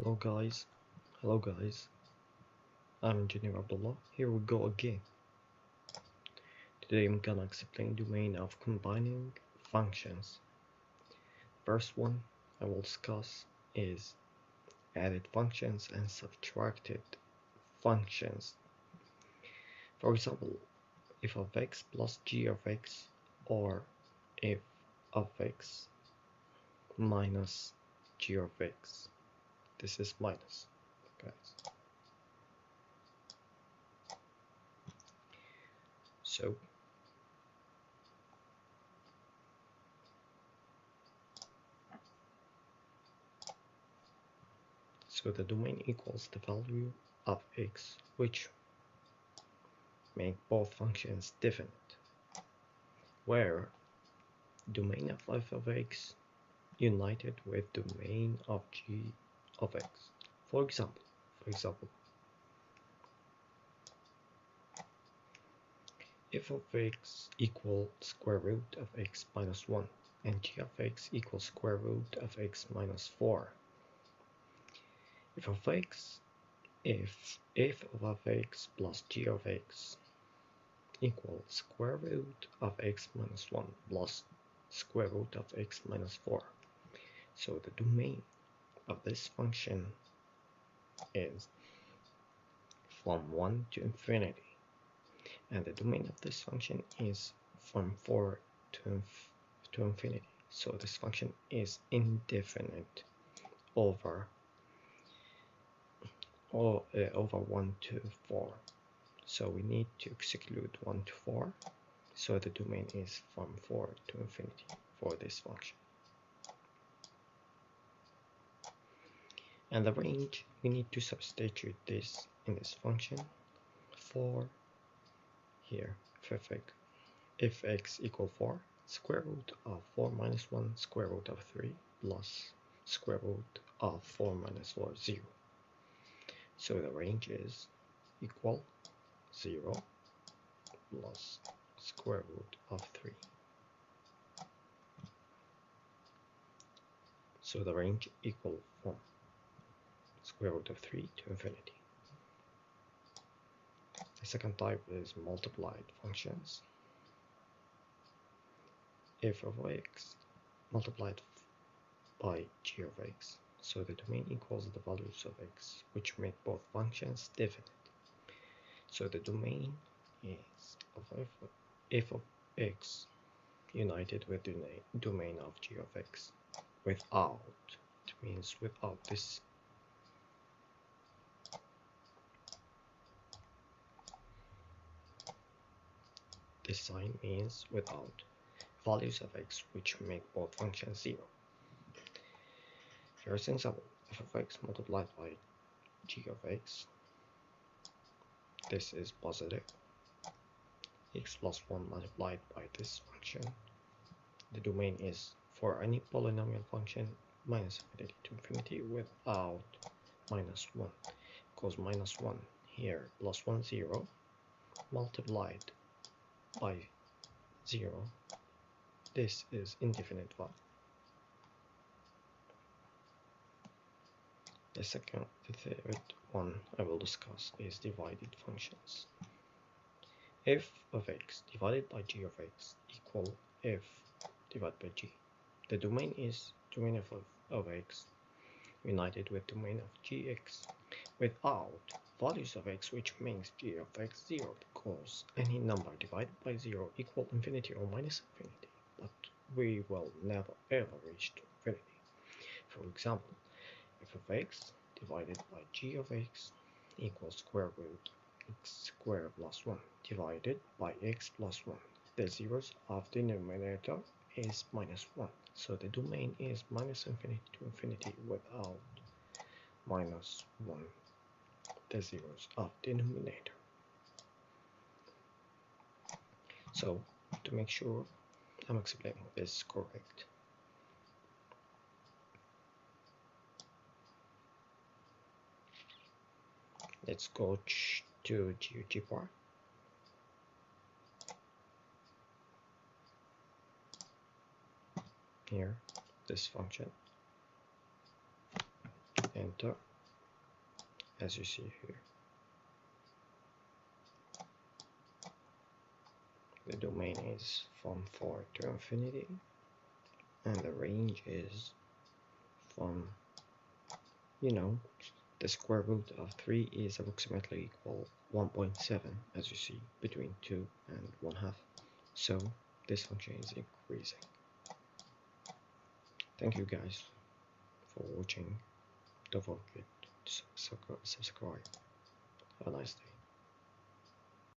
Hello guys, I'm Engineer Abdullah. Here we go again. Today I'm gonna explain domain of combining functions. First one I will discuss is added functions and subtracted functions. For example, if of x plus g of x, or if of x minus g of x. This is minus, guys. So the domain equals the value of x, which make both functions definite, where domain of f of x united with domain of g of x. For example, f of x equals square root of x minus 1 and g of x equals square root of x minus 4. F of x, if f of x plus g of x equals square root of x minus 1 plus square root of x minus 4. So the domain of this function is from 1 to infinity, and the domain of this function is from 4 to infinity. So this function is indefinite over 1 to 4. So we need to exclude 1 to 4. So the domain is from 4 to infinity for this function. And the range, we need to substitute this in this function for here. If x equals 4, square root of 4 minus 1 square root of 3 plus square root of 4 minus 4, 0. So the range is equal 0 plus square root of 3. So the range equal from square root of 3 to infinity. The second type is multiplied functions. F of x multiplied by g of x. So the domain equals the values of x, which make both functions definite. So the domain is of f of x united with the domain of g of x without, it means without this. This sign means without values of x which make both functions 0. First example, f of x multiplied by g of x. This is positive. X plus 1 multiplied by this function. The domain is for any polynomial function minus infinity to infinity without minus 1, because minus 1 here plus 1, 0 multiplied by 0. This is indefinite value. The third one I will discuss is divided functions. F of x divided by g of x equal f divided by g. The domain is domain of x united with domain of gx without values of x, which makes g of x 0, because any number divided by 0 equal infinity or minus infinity, but we will never ever reach to infinity. For example, f of x divided by g of x equals square root x squared plus 1 divided by x plus 1. The zeros of the denominator is minus 1. So the domain is minus infinity to infinity without minus 1. The zeros of the denominator. So to make sure I'm explaining this correct, let's go to GeoGebra. Here, this function, enter, as you see here. The domain is from 4 to infinity, and the range is from, you know, the square root of 3 is approximately equal 1.7, as you see, between 2 and 1/2. So this function is increasing. Thank you guys for watching. Don't forget to subscribe. Have a nice day.